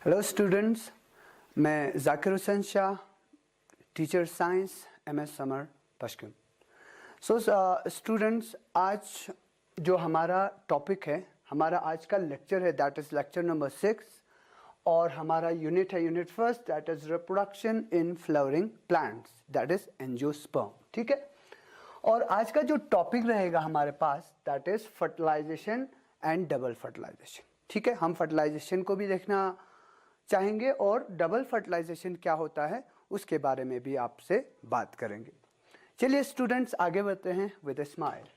Hello students, मैं Zakir Hussain Shah, teacher science MS Samar Paschim. So students, आज जो हमारा टॉपिक है, हमारा आज का लेक्चर है, दैट इज़ लेक्चर नंबर 6 और हमारा यूनिट है unit first, that is reproduction in flowering plants, that is angiosperm. ठीक है। और आज का जो टॉपिक रहेगा हमारे पास, that is fertilization and double fertilization. ठीक है, हम फर्टिलाइजेशन को भी देखना चाहेंगे और डबल फर्टिलाइजेशन क्या होता है उसके बारे में भी आपसे बात करेंगे। चलिए स्टूडेंट्स, आगे बढ़ते हैं विद ए स्माइल।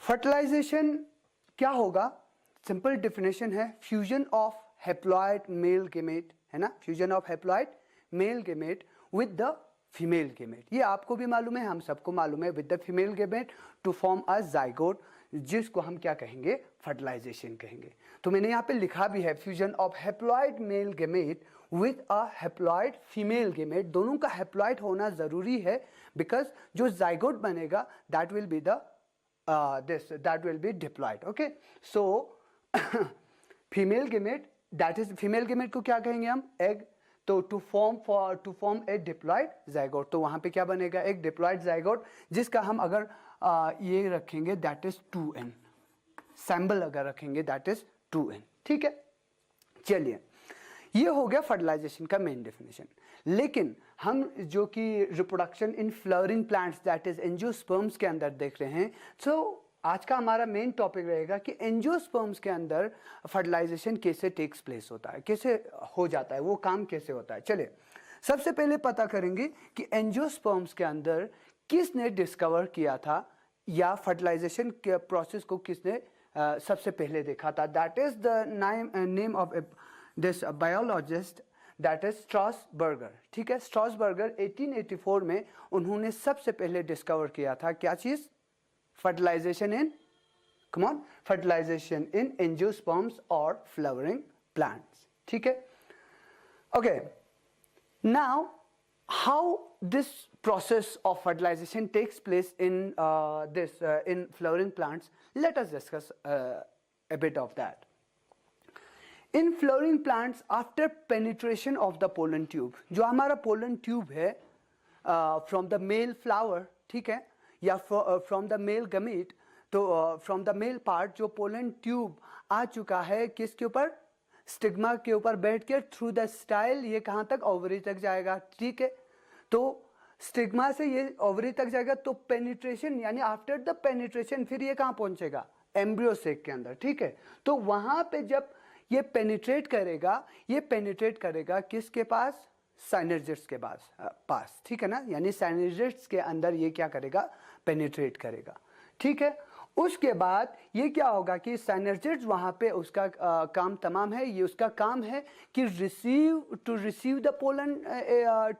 फर्टिलाइजेशन क्या होगा? सिंपल डेफिनेशन है, fusion of haploid male gamete, है ना, fusion of haploid male gamete with the female gamete. ये आपको भी मालूम है, हम सबको मालूम है, with the female gamete to form a zygote, जिसको हम क्या कहेंगे? फर्टिलाइजेशन कहेंगे। तो मैंने यहाँ पे लिखा भी है, fusion of haploid male gamete with a haploid female gamete. दोनों का हैप्लॉइड होना जरूरी है, बिकॉज जो जाइगोट बनेगा that will be the that will be diploid. Okay, so female gamete, that is female gamete को क्या कहेंगे हम? egg। तो to form a diploid zygote, तो वहां पे क्या बनेगा? एक diploid zygote, जिसका हम अगर ये रखेंगे that is 2n, सैम्बल अगर रखेंगे that is 2n। ठीक है, चलिए, ये हो गया फर्टिलाइजेशन का मेन डेफिनेशन। लेकिन हम जो कि reproduction in flowering plants, that is angiosperms के अंदर देख रहे हैं, तो आज का हमारा मेन टॉपिक रहेगा कि एंजियोस्पर्म्स के अंदर फर्टिलाइजेशन कैसे टेक्स प्लेस होता है, कैसे हो जाता है, वो काम कैसे होता है। चलिए, सबसे पहले पता करेंगे कि एंजियोस्पर्म्स के अंदर किसने डिस्कवर किया था, या फर्टिलाइजेशन के प्रोसेस को किसने सबसे पहले देखा था। That is the name of this biologist, that is Strasburger. ठीक है, स्ट्रॉसबर्गर 1884 में उन्होंने सबसे पहले डिस्कवर किया था क्या चीज? Fertilization in, come on, fertilization in angiosperms और फ्लावरिंग प्लांट्स। ठीक है, okay. Now how this process of fertilization takes place in in flowering plants, let us discuss a bit of that. In flowering plants, after penetration of the pollen tube, जो हमारा pollen tube है from the male flower, ठीक है, या from the male gamete, तो from the male part जो pollen tube आ चुका है किसके ऊपर? स्टिग्मा के ऊपर बैठ के थ्रू द स्टाइल ये कहाँ तक? ओवरी तक जाएगा। ठीक है, तो स्टिग्मा से ये ओवरी तक जाएगा, तो पेनिट्रेशन यानी आफ्टर द पेनिट्रेशन फिर ये कहाँ पहुंचेगा? एम्ब्रियो सेक के अंदर। ठीक है, तो वहां पे जब ये पेनिट्रेट करेगा, ये पेनिट्रेट करेगा किसके पास? साइनर्जिड्स के पास। ठीक है ना, यानी साइनर्जिड्स के अंदर ये क्या करेगा? पेनिट्रेट करेगा। ठीक है, उसके बाद ये क्या होगा कि साइनर्जिड्स वहां पे उसका काम तमाम है। ये उसका काम है कि receive the pollen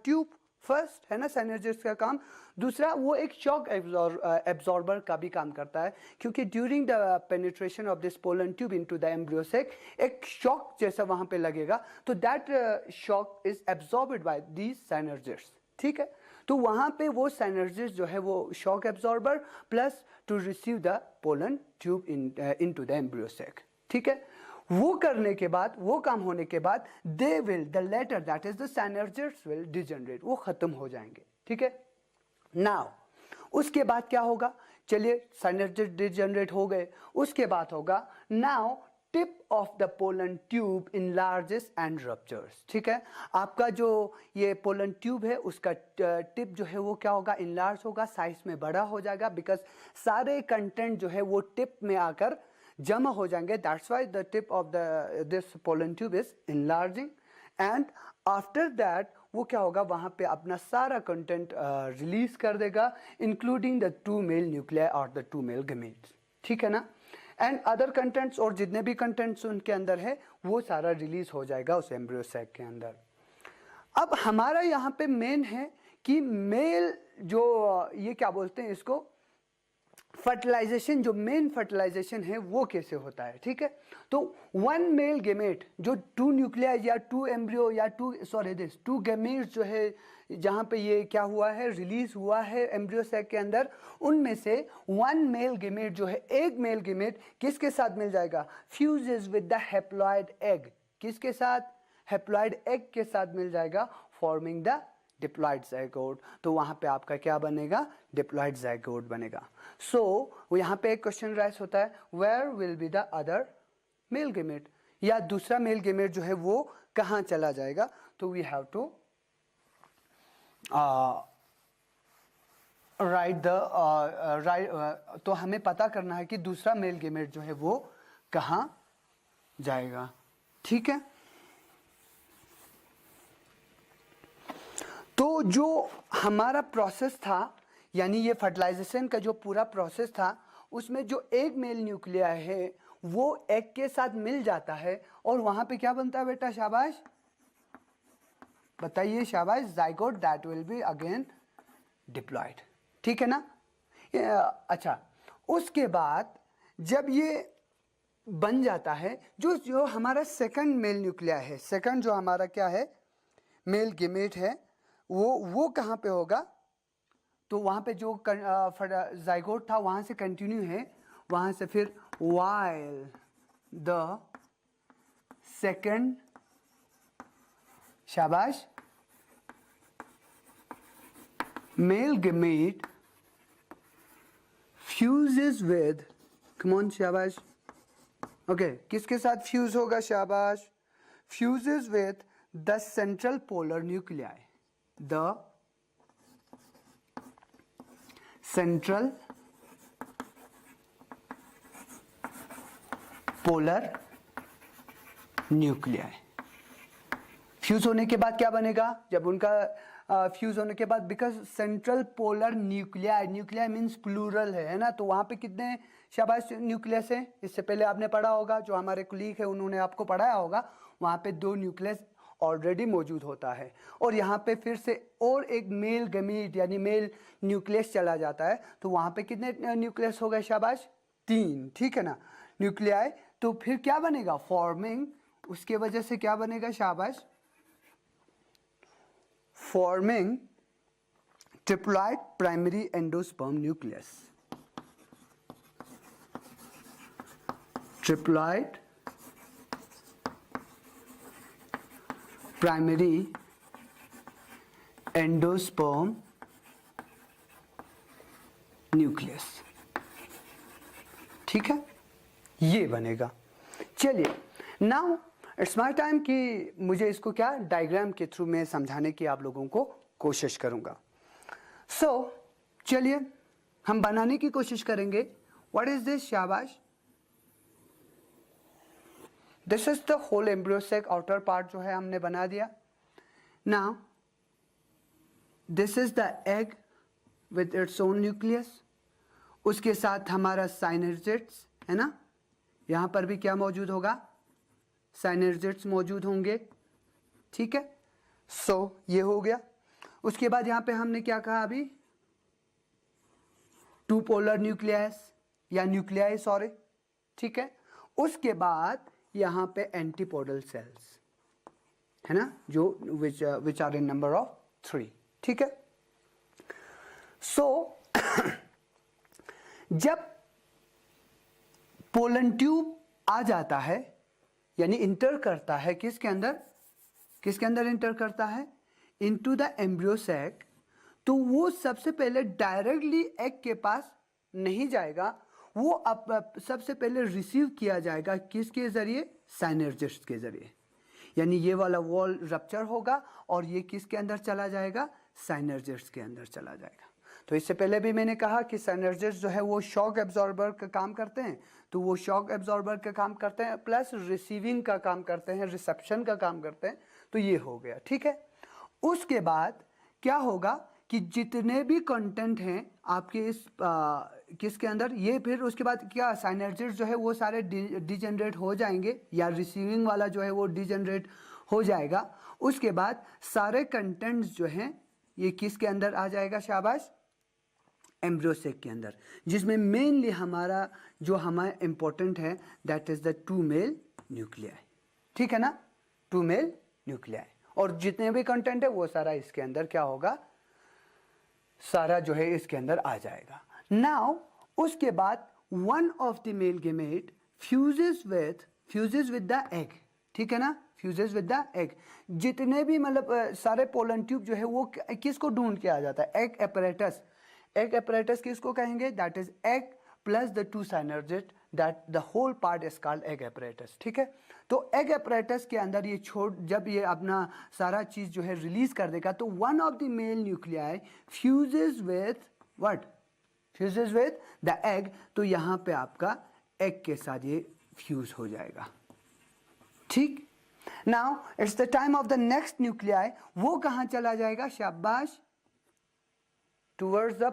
tube first, है ना, साइनर्जिड्स का काम। दूसरा, वो एक शॉक एब्जॉर्बर का भी काम करता है, क्योंकि during the penetration of this pollen tube into the embryo sac एक शॉक जैसा वहां पे लगेगा, तो that shock is absorbed bye these साइनर्जिड्स। ठीक है, तो वहां पे वो साइनर्जिड्स जो है वो shock absorber plus two receive the pollen tube into the embryo sac. ठीक है, वो करने के बाद, वो काम होने के बाद, they will the latter, that is the synergids will degenerate, वो खत्म हो जाएंगे। ठीक है, नाउ उसके बाद क्या होगा? चलिए, साइनर्जिड डिजेनरेट हो गए, उसके बाद होगा now tip of the pollen tube enlarges and ruptures. ठीक है, आपका जो ये पोलन ट्यूब है उसका टिप जो है वो क्या होगा? इनलार्ज होगा, साइज में बड़ा हो जाएगा, बिकॉज सारे कंटेंट जो है वो टिप में आकर जमा हो जाएंगे। That's why the tip of this pollen tube is enlarging, and after that वो क्या होगा? वहां पे अपना सारा कंटेंट रिलीज कर देगा, इंक्लूडिंग द 2 मेल न्यूक्लियाई और द 2 मेल गेमेट्स। ठीक है ना, एंड अदर कंटेंट्स, और जितने भी कंटेंट्स उनके अंदर है वो सारा रिलीज हो जाएगा उस एम्ब्रियो सैक के अंदर। अब हमारा यहाँ पे मेन है कि मेल जो ये क्या बोलते हैं इसको, फर्टिलाइजेशन, जो मेन फर्टिलाइजेशन है वो कैसे होता है। ठीक है, तो 1 मेल गेमेट जो 2 न्यूक्लियाई या 2 एम्ब्रियो या 2 गेमेट्स जो है, जहां पे ये क्या हुआ है? रिलीज हुआ है एम्ब्रियो सैक के अंदर, उनमें से 1 मेल गेमेट जो है, एक मेल गेमेट किसके साथ मिल जाएगा? Fuses with the haploid egg. किसके साथ? हैप्लॉइड एग के साथ मिल जाएगा फॉर्मिंग द डिप्लॉइड ज़ाइगोट। तो वहां पे आपका क्या बनेगा, डिप्लॉइड ज़ाइगोट बनेगा। सो यहाँ पे एक क्वेश्चन राइज होता है, where will be the other male gamete, या दूसरा मेल गेमेट जो है वो कहाँ चला जाएगा। तो we have to write the तो हमें पता करना है कि दूसरा मेल गेमेट जो है वो कहाँ जाएगा। ठीक है, तो जो हमारा प्रोसेस था, यानी ये फर्टिलाइजेशन का जो पूरा प्रोसेस था, उसमें जो एक मेल न्यूक्लियाई है वो एग के साथ मिल जाता है और वहां पे क्या बनता है बेटा, शाबाश बताइए, शाबाश, zygote that will be again diploid. ठीक है ना। अच्छा, उसके बाद जब ये बन जाता है, जो हमारा सेकंड मेल न्यूक्लियाई है, सेकंड जो हमारा क्या है मेल गेमेट है, वो कहाँ पे होगा, तो वहाँ पे जो ज़ाइगोट था वहाँ से कंटिन्यू है, वहाँ से फिर while the second, शाबाश, male gamete fuses with, come on शाबाश, ओके, किसके साथ फ्यूज होगा, शाबाश, fuses with the central polar nuclei, the central polar nuclei. Fuse होने के बाद क्या बनेगा, जब उनका फ्यूज होने के बाद, because central polar nuclei, nuclei means plural है ना, तो वहां पे कितने शाबाश न्यूक्लियस है, इससे पहले आपने पढ़ा होगा, जो हमारे कुलीग है उन्होंने आपको पढ़ाया होगा, वहां पे 2 न्यूक्लियस ऑलरेडी मौजूद होता है, और यहाँ पे फिर से और एक मेल गमीट यानी मेल न्यूक्लियस चला जाता है, तो वहां पे कितने न्यूक्लियस हो गए, शाबाश 3। ठीक है ना, न्यूक्लियाई। तो फिर क्या बनेगा, फॉर्मिंग, उसके वजह से क्या बनेगा, शाबाश, forming triploid primary endosperm nucleus, triploid primary endosperm nucleus. ठीक है, ये बनेगा। चलिए, नाउ इट्स माय टाइम कि मुझे इसको क्या डायग्राम के थ्रू में समझाने की आप लोगों को कोशिश करूंगा। सो चलिए हम बनाने की कोशिश करेंगे। व्हाट इज दिस, शाबाश, this is the whole embryo sac, outer part जो है हमने बना दिया। Now this is the egg with its own nucleus, उसके साथ हमारा साइनर्जिड्स है ना, यहां पर भी क्या मौजूद होगा, साइनर्जिड्स मौजूद होंगे। ठीक है, सो ये हो गया। उसके बाद यहां पे हमने क्या कहा अभी, 2 पोलर न्यूक्लियस या न्यूक्लियाई, सॉरी। ठीक है, उसके बाद यहां पे एंटीपोडल सेल्स है ना, जो which are in number of 3। ठीक है, सो जब पोलन ट्यूब आ जाता है, यानी इंटर करता है किसके अंदर, किसके अंदर इंटर करता है, इनटू द एम्ब्रियो सैक, तो वो सबसे पहले डायरेक्टली एग के पास नहीं जाएगा, वो अब सबसे पहले रिसीव किया जाएगा किसके जरिए, साइनर्जिड्स के जरिए, यानी ये वाला वॉल रप्चर होगा और ये किसके अंदर चला जाएगा, साइनर्जिड्स के अंदर चला जाएगा। तो इससे पहले भी मैंने कहा कि साइनर्जिड्स जो है वो शॉक एब्जॉर्बर का काम करते हैं, तो वो शॉक एब्जॉर्बर का काम करते हैं प्लस रिसीविंग का काम करते हैं, रिसेप्शन का काम करते हैं, तो ये हो गया। ठीक है, उसके बाद क्या होगा कि जितने भी कंटेंट हैं आपके इस किसके अंदर, ये फिर उसके बाद क्या, साइनर्जिड्स जो है वो सारे डिजेनरेट हो जाएंगे, या रिसीविंग वाला जो है वो डिजेनरेट हो जाएगा। उसके बाद सारे कंटेंट्स जो हैं ये किसके अंदर आ जाएगा, शाबाश, एम्ब्रियो सेक के अंदर, जिसमें मेनली हमारा जो हमारा इंपॉर्टेंट है that is the 2 male nuclei. ठीक है ना, 2 मेल न्यूक्लियाई, और जितने भी कंटेंट है वो सारा इसके अंदर क्या होगा, सारा जो है इसके अंदर आ जाएगा। नाउ उसके बाद one of the male gamete fuses with the egg. ठीक है ना, फ्यूजेस विद द एग। जितने भी मतलब सारे पोलन ट्यूब जो है वो किसको ढूंढ के आ जाता है, एग एपरेटस। एग एपरेटस किसको कहेंगे, that is egg plus the two synergid, that the whole part is called egg apparatus. ठीक है, तो एग एपरेटस के अंदर ये जब ये अपना सारा चीज जो है रिलीज कर देगा तो one of the male nuclei fuses with what, fuses with the egg. तो यहां पे आपका एग के साथ ये फ्यूज हो जाएगा। ठीक, now it's the time of the next nuclei. वो कहां चला जाएगा, शाबाश, towards the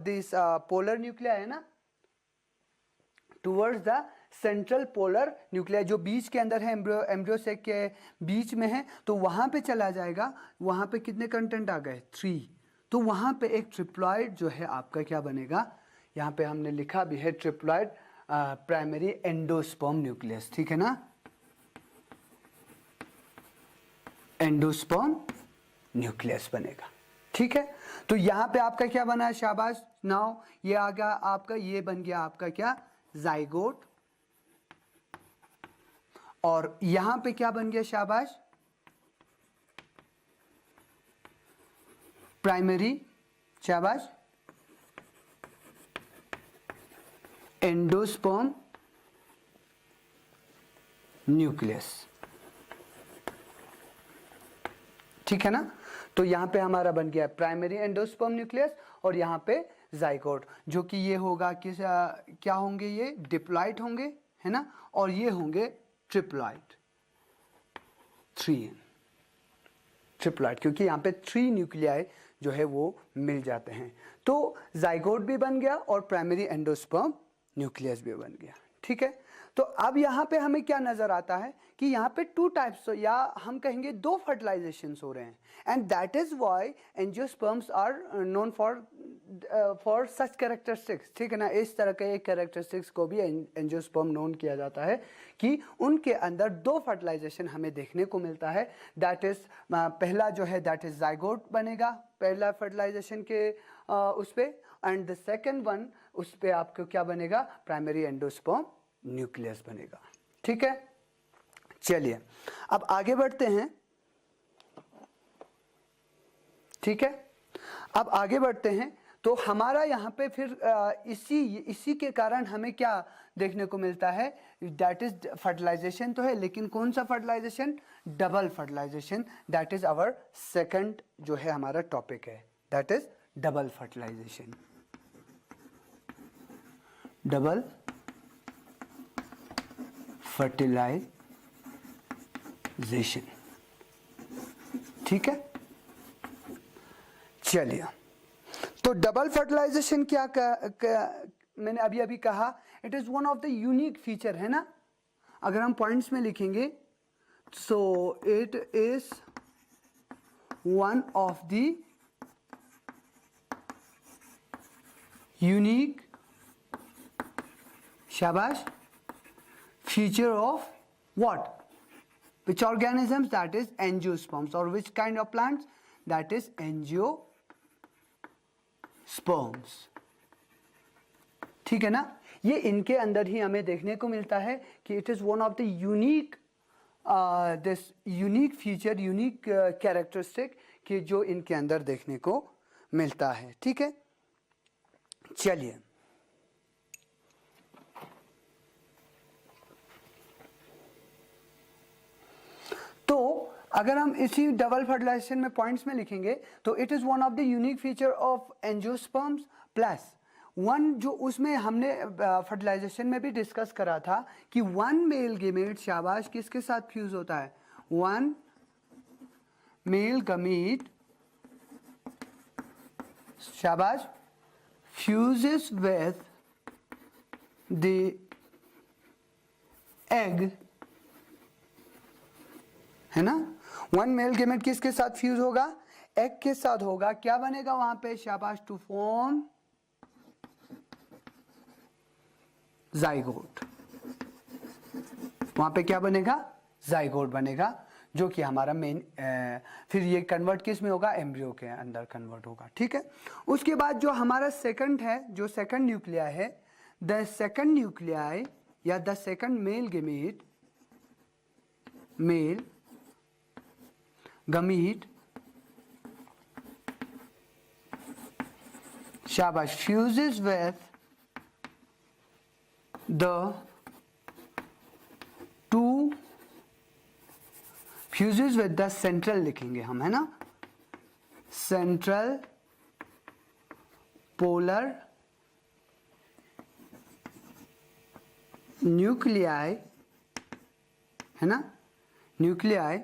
this polar nuclei है ना, towards the central polar nuclei जो बीच के अंदर है, एम्ब्रियो सेक के बीच में है, तो वहां पे चला जाएगा। वहां पे कितने कंटेंट आ गए, 3। तो वहां पे एक ट्रिप्लॉइड जो है आपका क्या बनेगा, यहां पे हमने लिखा भी है ट्रिप्लॉइड प्राइमरी एंडोस्पर्म न्यूक्लियस। ठीक है ना, एंडोस्पर्म न्यूक्लियस बनेगा। ठीक है, तो यहां पे आपका क्या बना है, शाबाश, नाउ ये आ गया आपका, ये बन गया आपका क्या, जाइगोट। और यहां पे क्या बन गया, शाबाश, प्राइमरी, शाबाश, एंडोस्पर्म न्यूक्लियस। ठीक है ना, तो यहां पे हमारा बन गया प्राइमरी एंडोस्पर्म न्यूक्लियस और यहां पे जाइगोट, जो कि ये होगा किस क्या होंगे, ये डिप्लॉइड होंगे, है ना, और ये होंगे ट्रिप्लॉइड, 3 ट्रिप्लॉइड, क्योंकि यहाँ पे 3 न्यूक्लियाई जो है वो मिल जाते हैं। तो जाइगोट भी बन गया और प्राइमरी एंडोस्पर्म न्यूक्लियस भी बन गया। ठीक है, तो अब यहाँ पे हमें क्या नजर आता है कि यहाँ पे 2 टाइप्स या हम कहेंगे 2 फर्टिलाइजेशंस हो रहे हैं, and that is why angiosperms are known for such characteristics. ठीक है ना, इस तरह के कैरेक्टरिस्टिक्स को भी एंजियोस्पर्म नोन किया जाता है कि उनके अंदर 2 फर्टिलाइजेशन हमें देखने को मिलता है। दैट इज पहला जो है दैट इज जाइगोट बनेगा पहला फर्टिलाइजेशन के उस पे, एंड द सेकेंड वन उस पे आपको क्या बनेगा, प्राइमरी एंडोस्पर्म न्यूक्लियस बनेगा। ठीक है, चलिए अब आगे बढ़ते हैं। ठीक है, अब आगे बढ़ते हैं तो हमारा यहाँ पे फिर इसी के कारण हमें क्या देखने को मिलता है, दैट इज फर्टिलाइजेशन तो है, लेकिन कौन सा fertilization, double fertilization. That is our second जो है हमारा टॉपिक है, that is double fertilization, double fertilization. ठीक है, चलिए, तो डबल फर्टिलाइजेशन मैंने अभी कहा, it is one of the unique feature, है ना। अगर हम पॉइंट्स में लिखेंगे, so it is one of the unique, शाबाश, feature of what, which organisms, that is angiosperms, or which kind of plants, that is angiosperms। ठीक है ना, ये इनके अंदर ही हमें देखने को मिलता है कि it is one of the unique this unique feature, unique characteristic कि जो इनके अंदर देखने को मिलता है। ठीक है, चलिए तो अगर हम इसी डबल फर्टिलाइजेशन में पॉइंट्स में लिखेंगे तो it is one of the unique feature of angiosperms plus one, जो उसमें हमने फर्टिलाइजेशन में भी डिस्कस करा था कि 1 मेल गैमेट, शाबाश, किसके साथ फ्यूज होता है, 1 मेल गैमेट, शाबाश, फ्यूजेस विथ द एग, है ना। 1 मेल गैमेट किसके साथ फ्यूज होगा, एग के साथ होगा। क्या बनेगा वहां पे, शाबाश, टू फॉर्म जाइगोट। वहां पे क्या बनेगा, जाइगोट बनेगा, जो कि हमारा मेन फिर ये कन्वर्ट किस में होगा, एम्ब्रियो के अंदर कन्वर्ट होगा। ठीक है, उसके बाद जो हमारा सेकंड है, जो सेकंड न्यूक्लिया है, द सेकंड न्यूक्लियाई या the second male gamete, male gamete, शाबाश, fuses with the two, fuses with the central लिखेंगे हम, है ना, सेंट्रल पोलर न्यूक्लियाई, है ना, न्यूक्लियाई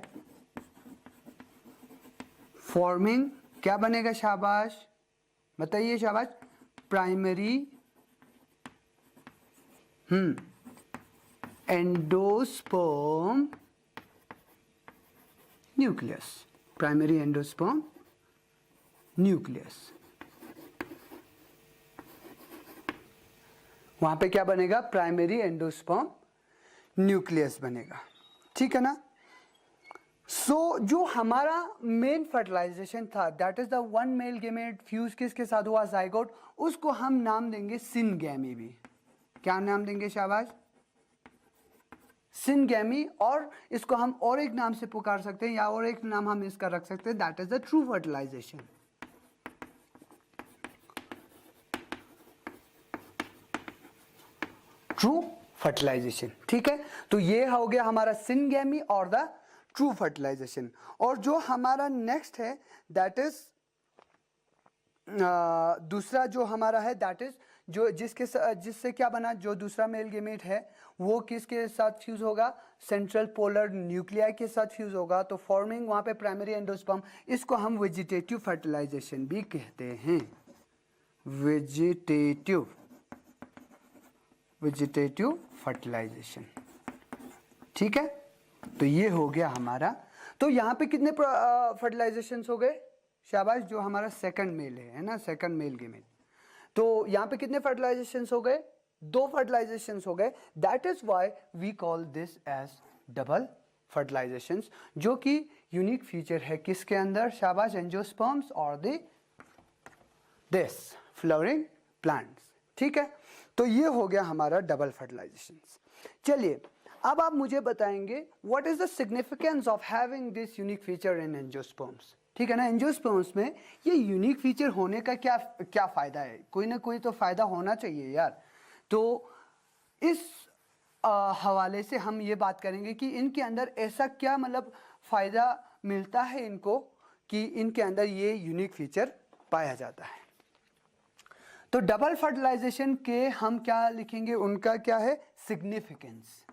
फॉर्मिंग, क्या बनेगा शाबाश, बताइए शाबाश, primary endosperm nucleus, primary endosperm nucleus, वहां पे क्या बनेगा, प्राइमरी एंडोस्पर्म न्यूक्लियस बनेगा, ठीक है ना। सो जो हमारा मेन फर्टिलाइजेशन था that is the one male gamete fuse किसके साथ हुआ, जाइगोट, उसको हम नाम देंगे सिनगैमी भी, क्या नाम देंगे शाबाश, सिनगैमी, और इसको हम और एक नाम से पुकार सकते हैं या और एक नाम हम इसका रख सकते हैं, that is the true fertilization, true fertilization, ठीक है। तो ये हो गया हमारा सिनगैमी और द ट्रू फर्टिलाइजेशन। और जो हमारा नेक्स्ट है दैट इज दूसरा जो हमारा है दैट इज जो जिससे क्या बना, जो दूसरा मेल गेमेट है वो किसके साथ फ्यूज होगा, सेंट्रल पोलर न्यूक्लियाई के साथ फ्यूज होगा, तो फॉर्मिंग वहां पे प्राइमरी एंडोस्पर्म, इसको हम वेजिटेटिव फर्टिलाइजेशन भी कहते हैं, वेजिटेटिव फर्टिलाइजेशन, ठीक है। तो ये हो गया हमारा, तो यहाँ पे कितने फर्टिलाइजेशंस हो गए शाबाश, जो हमारा सेकंड मेल है ना, सेकंड मेल गेमेट, तो यहाँ पे कितने फर्टिलाइजेशंस हो गए, 2 फर्टिलाइजेशंस हो गए, that is why we call this as double fertilizations, जो कि यूनिक फीचर है किसके अंदर शाबाश, एंजियोस्पर्म्स और दिस फ्लावरिंग प्लांट्स, ठीक है। तो ये हो गया हमारा डबल फर्टिलाइजेशंस। चलिए अब आप मुझे बताएंगे what is the significance of having this unique feature in angiosperms, ठीक है ना। एंजियोस्पर्म्स में ये यूनिक फीचर होने का क्या फायदा है, कोई ना कोई तो फायदा होना चाहिए यार। तो इस हवाले से हम ये बात करेंगे कि इनके अंदर ऐसा क्या मतलब फायदा मिलता है इनको कि इनके अंदर ये यूनिक फीचर पाया जाता है। तो डबल फर्टिलाइजेशन के हम क्या लिखेंगे, उनका क्या है सिग्निफिकेंस,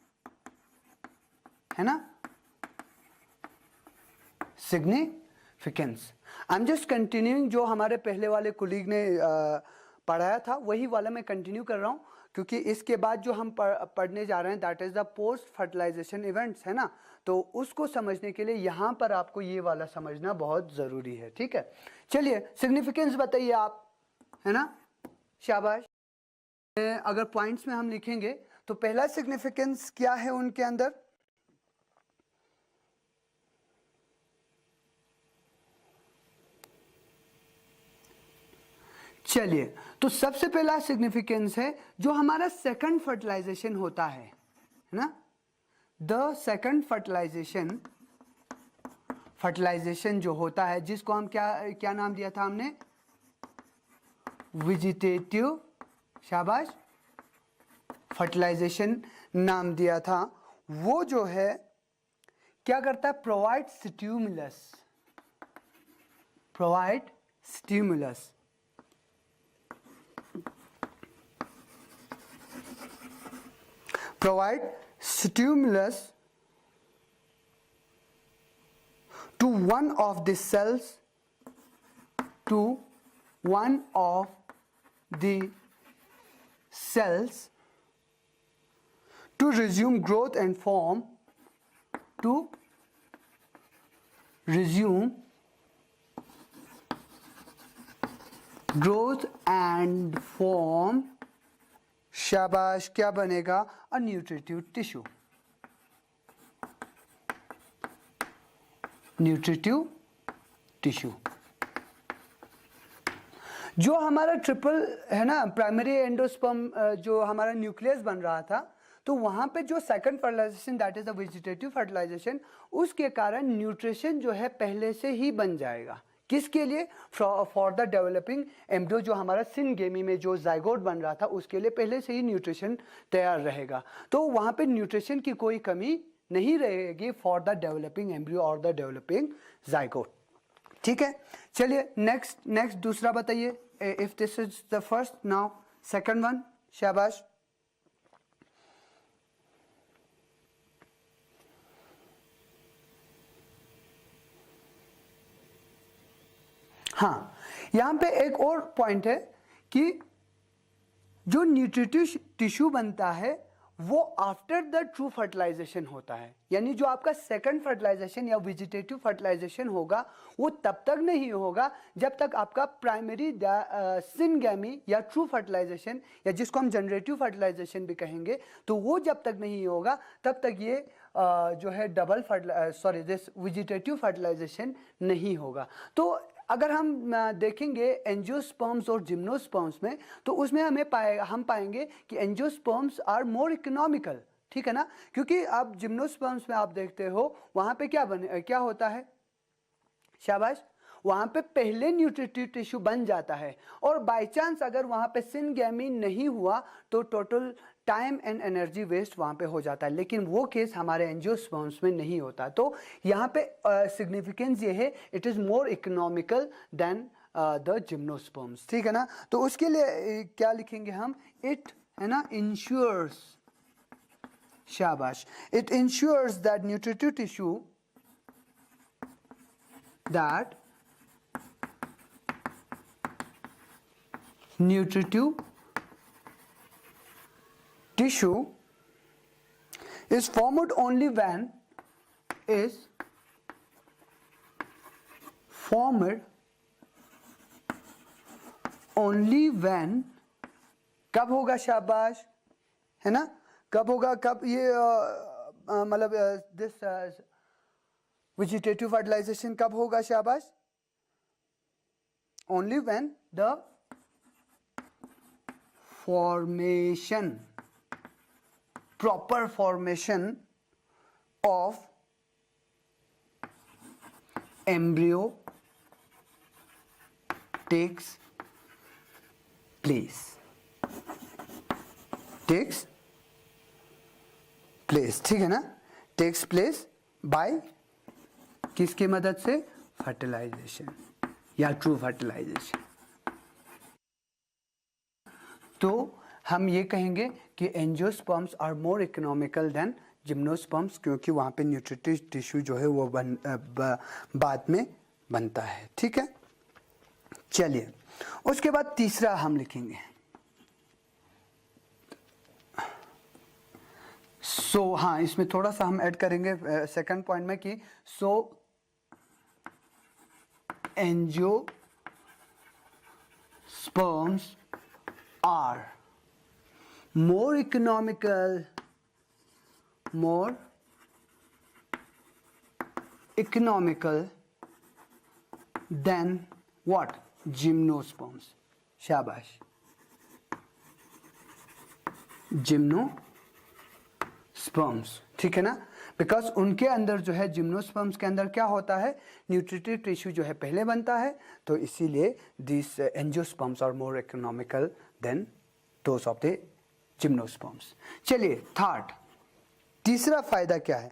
है ना, significance. I am just continuing जो हमारे पहले वाले कोलीग ने पढ़ाया था वही वाला मैं कंटिन्यू कर रहा हूँ, क्योंकि इसके बाद जो हम पढ़ने जा रहे हैं that is the post fertilization events, है ना। तो उसको समझने के लिए यहाँ पर आपको ये वाला समझना बहुत ज़रूरी है, ठीक है। चलिए सिग्निफिकेंस बताइए आप, है ना, शाबाश। अगर पॉइंट्स में हम लिखेंगे तो पहला सिग्निफिकेंस क्या है उनके अंदर, चलिए तो सबसे पहला सिग्निफिकेंस है जो हमारा सेकंड फर्टिलाइजेशन होता है ना, द सेकंड फर्टिलाइजेशन जो होता है जिसको हम क्या नाम दिया था हमने, वेजिटेटिव, शाबाश, फर्टिलाइजेशन नाम दिया था। वो जो है क्या करता है, provide stimulus, provide stimulus to one of the cells to resume growth and form, शाबाश, क्या बनेगा, अ न्यूट्रिटिव टिश्यू। जो हमारा ट्रिपल है ना, प्राइमरी एंडोस्पर्म जो हमारा न्यूक्लियस बन रहा था, तो वहाँ पे जो second fertilization that is the vegetative fertilization, उसके कारण न्यूट्रिशन जो है पहले से ही बन जाएगा। किसके लिए? फॉर द डेवलपिंग एम्ब्रियो, जो हमारा सिनगेमी में जो जाइगोट बन रहा था उसके लिए पहले से ही न्यूट्रिशन तैयार रहेगा। तो वहाँ पे न्यूट्रिशन की कोई कमी नहीं रहेगी फॉर द डेवलपिंग एम्ब्रियो और द डेवलपिंग जाइगोट। ठीक है, चलिए नेक्स्ट दूसरा बताइए। If this is the first, now second one. शाबाश। हाँ, यहां पे एक और पॉइंट है कि जो न्यूट्रिटिव टिश्यू बनता है वो आफ्टर द ट्रू फर्टिलाइजेशन होता है। यानी जो आपका सेकंड फर्टिलाइजेशन या वेजिटेटिव फर्टिलाइजेशन होगा वो तब तक नहीं होगा जब तक आपका प्राइमरी सिनगेमी या ट्रू फर्टिलाइजेशन, या जिसको हम जनरेटिव फर्टिलाइजेशन भी कहेंगे, तो वो जब तक नहीं होगा तब तक ये जो है दिस वेजिटेटिव फर्टिलाइजेशन नहीं होगा। तो अगर हम देखेंगे एंजियोस्पर्म्स और जिम्नोस्पर्म्स में, तो उसमें हम पाएंगे कि एंजियोस्पर्म्स आर मोर इकोनॉमिकल। ठीक है ना, क्योंकि आप जिम्नोस्पर्म्स में आप देखते हो वहां पे क्या होता है? शाबाश। वहां पे पहले न्यूट्रिटिव टिश्यू बन जाता है, और बाय चांस अगर वहां पे सिनगेमी नहीं हुआ तो total time and energy waste वहां पे हो जाता है। लेकिन वो केस हमारे एंजियोस्पर्म्स में नहीं होता। तो यहाँ पे सिग्निफिकेंस ये है, it is more economical then the gymnosperms. ठीक है ना, तो उसके लिए क्या लिखेंगे हम? इट, है ना, इंश्योर्स, शाबाश, it ensures that nutritive tissue that nutritive tissue is formed only when कब होगा? शाबाश, है ना, कब होगा? कब ये मतलब दिस वेजिटेटिव फर्टिलाइजेशन कब होगा? शाबाश, only when the formation, proper formation of embryo takes place. ठीक है ना, टेक्स प्लेस बाय किसकी मदद से? फर्टिलाइजेशन या ट्रू फर्टिलाइजेशन। तो हम ये कहेंगे कि angiosperms are more economical than gymnosperms, क्योंकि वहां पे न्यूट्रिटिव टिश्यू जो है वो बाद में बनता है। ठीक है, चलिए उसके बाद तीसरा हम लिखेंगे। हाँ, इसमें थोड़ा सा हम ऐड करेंगे सेकंड पॉइंट में कि angiosperms are more economical than what? Gymnosperms. शाबाश, जिम्नोस्पर्म्स। ठीक है ना, बिकॉज उनके अंदर जो है, जिम्नोस्पर्म्स के अंदर क्या होता है? न्यूट्रिटिव टिश्यू जो है पहले बनता है, तो इसीलिए this angiosperms are more economical than those of the gymnosperms. चलिए थर्ड, तीसरा फायदा क्या है?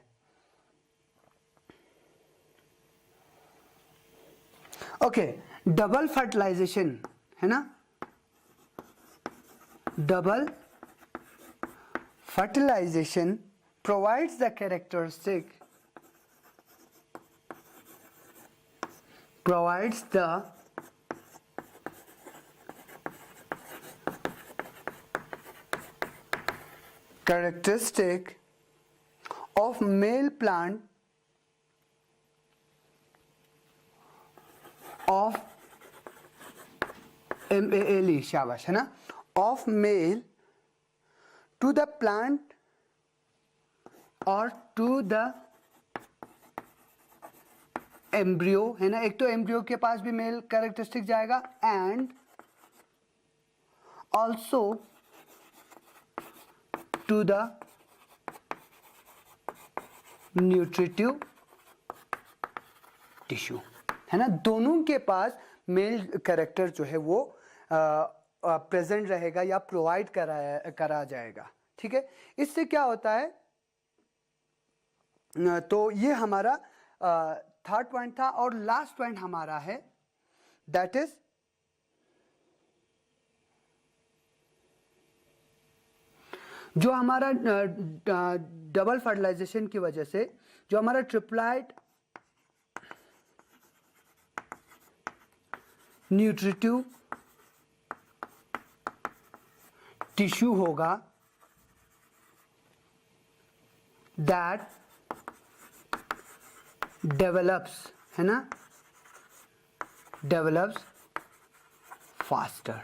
ओके, डबल फर्टिलाइजेशन, है ना, double fertilization provides the characteristic of male plant of MALE, शाबाश, है ना, of male to the plant or to the embryo, है ना, एक तो एम्ब्रियो के पास भी मेल कैरेक्टरिस्टिक जाएगा, and also to the nutritive tissue, है ना। दोनों के पास मेल कैरेक्टर जो है वो प्रेजेंट रहेगा या प्रोवाइड करा जाएगा, ठीक है। इससे क्या होता है, तो ये हमारा थर्ड पॉइंट था। और लास्ट पॉइंट हमारा है दैट इज जो हमारा डबल फर्टिलाइजेशन की वजह से जो हमारा ट्रिप्लाइड न्यूट्रिटिव टिश्यू होगा, दैट डेवलप्स, है ना, डेवलप्स फास्टर।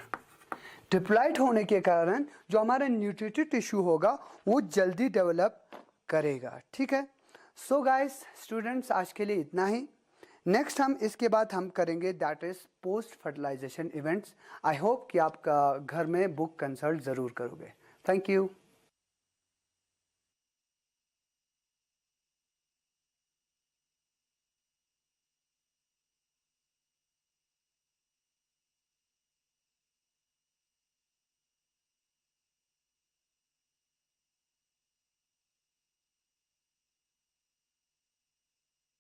ट्रिप्लाइड होने के कारण जो हमारा न्यूट्रिटिव टिश्यू होगा वो जल्दी डेवलप करेगा, ठीक है। सो गाइस स्टूडेंट्स, आज के लिए इतना ही। नेक्स्ट हम इसके बाद हम करेंगे that is post fertilization events. I hope कि आप घर में बुक कंसल्ट ज़रूर करोगे। Thank you.